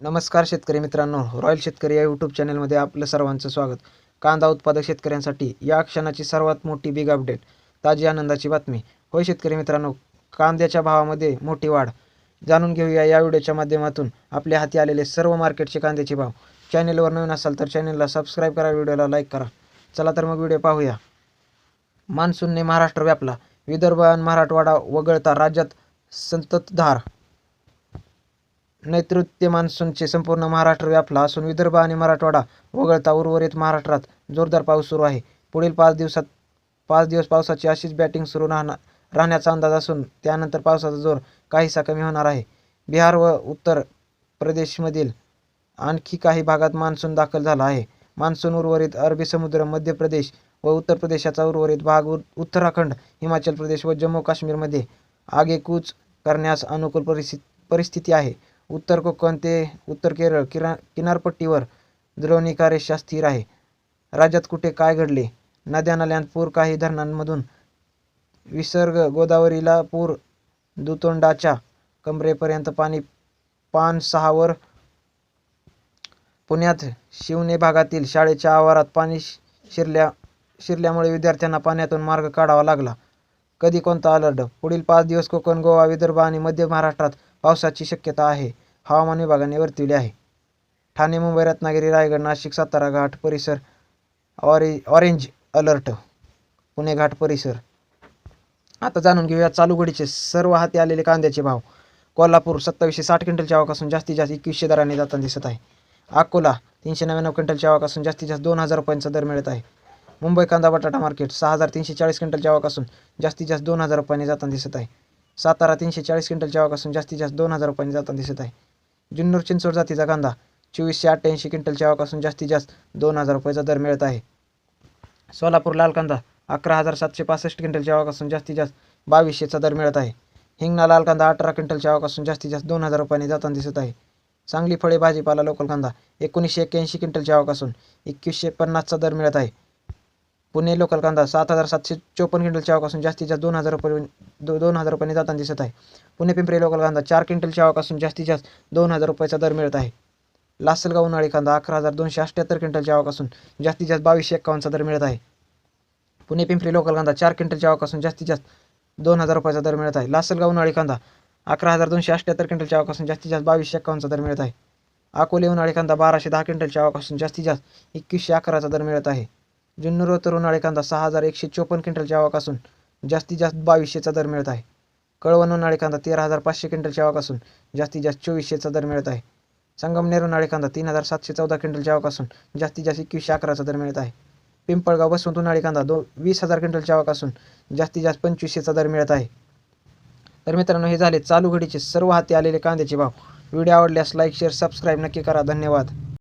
नमस्कार शेतकरी मित्रांनो, रॉयल शेतकरी या यूट्यूब चॅनलमध्ये आपलं सर्वांचं स्वागत. कांदा उत्पादक शेतकऱ्यांसाठी या क्षणाची सर्वात मोठी बिग अपडेट, ताजी आनंदाची बातमी. होय शेतकरी मित्रांनो, कांद्याच्या भावामध्ये मोठी वाढ जाणून घेऊया या व्हिडिओच्या माध्यमातून. आपल्या हाती आलेले सर्व मार्केटचे कांद्याचे भाव. चॅनलवर नवीन असाल तर चॅनलला सबस्क्राईब करा, व्हिडिओला लाईक करा. चला तर मग व्हिडिओ पाहूया. मान्सूनने महाराष्ट्र व्यापला, विदर्भ आणि मराठवाडा वगळता राज्यात संततधार. नैऋत्य मान्सूनचे संपूर्ण महाराष्ट्र व्यापला असून विदर्भ आणि मराठवाडा वगळता उर्वरित महाराष्ट्रात जोरदार पाऊस सुरू आहे. पुढील 5 दिवस पावसाची अशीच बॅटिंग सुरू राहण्याचा अंदाज असून त्यानंतर पावसाचा जोर काहीसा कमी होणार आहे. बिहार व उत्तर प्रदेशमधील आणखी काही भागात मान्सून दाखल झाला आहे. मान्सून उर्वरित अरबी समुद्र, मध्य प्रदेश व उत्तर प्रदेशाचा उर्वरित भाग, उत्तराखंड, हिमाचल प्रदेश व जम्मू काश्मीरमध्ये आगेकूच करण्यास अनुकूल परिस्थिती आहे. उत्तर कोकण ते उत्तर केरळ किनारपट्टीवर द्रोणिका रेषा स्थिर आहे. राज्यात कुठे काय घडले? नद्या नाल्यांत पूर, काही धरणांमधून विसर्ग, गोदावरीला पूर, दुतोंडाच्या कमरेपर्यंत पाणी, पान 6 वर. पुण्यात शिवणे भागातील शाळेच्या आवारात पाणी शिरल्यामुळे विद्यार्थ्यांना पाण्यातून मार्ग काढावा लागला. कधी कोणता अलर्ट? पुढील 5 दिवस कोकण, गोवा, विदर्भ आणि मध्य महाराष्ट्रात पावसाची शक्यता आहे, हवामान विभागाने वर्तविले आहे. ठाणे, मुंबई, रत्नागिरी, रायगड, नाशिक, सातारा घाट परिसर ऑरेंज अलर्ट. पुणे घाट परिसर. आता जाणून घेऊया चालू घडीचे सर्व हाती आलेले कांद्याचे भाव. कोल्हापूर 2760 क्विंटलच्या आवकासून जास्तीत जास्त 2100 दराने जाताना दिसत आहे. अकोला 399 क्विंटलच्या आवकासून जास्तीत जास्त 2000 रुपयांचा दर मिळत आहे. मुंबई कांदा बटाटा मार्केट 6340 क्विंटलच्या आवकासून जास्तीत जास्त 2000 रुपयांनी जाताना दिसत आहे. सातारा 340 क्विंटलच्या आवकासून जास्तीत जास्त 2000 रुपयांनी जाताना दिसत आहे. जुन्नर चिंचवड जातीचा कांदा 2488 क्विंटलच्या आवकासून जास्तीत जास्त 2000 रुपयाचा दर मिळत आहे. सोलापूर लाल कांदा 11765 क्विंटलच्या आवकासून जास्तीत जास्त 2200चा दर मिळत आहे. हिंगणा लाल कांदा 18 क्विंटलच्या आवकासून जास्तीत जास्त 2000 रुपयांनी जाताना दिसत आहे. सांगली फळे भाजीपाला लोकल कांदा 1981 क्विंटलच्या आवकासून 2150चा दर मिळत आहे. पुणे लोकल कांदा 7754 क्विंटलच्या आवकासून जास्तीत जास्त 2000 रुपयांनी जाताना दिसत आहे. पुणे पिंपरी लोकल कांदा 4 क्विंटलच्या आवकासून जास्तीत जास्त 2000 रुपयाचा दर मिळत आहे. लासलगाव उन्हाळी कांदा 11278 क्विंटलच्या आवकासून जास्तीत जास्त 2251चा दर मिळत आहे. पुणे पिंपरी लोकल कांदा 4 क्विंटलच्या आवकासून जास्तीत जास्त 2000 रुपयाचा दर मिळत आहे. लासलगाव उन्हाळी कांदा 11278 क्विंटलच्या आवकासून जास्तीत जास्त 2251चा दर मिळत आहे. अकोले उन्हाळी कांदा 1210 क्विंटलच्या आवकासून जास्तीत जास्त 2111चा दर मिळत आहे. जुन्नर उत्तर उन्हाळी कांदा 6154 क्विंटलच्या आवकासून जास्तीत जास्त 2200चा दर मिळत आहे. कळवण उन्हाळी कांदा 13500 क्विंटलच्या आवकासून जास्तीत जास्त 2400चा दर मिळत आहे. संगमनेर उन्हाळी कांदा 3714 क्विंटलच्या आवकासून जास्तीत जास्त 2111चा दर मिळत आहे. पिंपळगाव बसवंत उन्हाळी कांदा 20000 क्विंटलच्या आवकासून जास्तीत जास्त 2500चा दर मिळत आहे. तर मित्रांनो, हे झाले चालू घडीचे सर्व हाती आलेले कांद्याचे भाव. व्हिडिओ आवडल्यास लाईक, शेअर, सबस्क्राईब नक्की करा. धन्यवाद.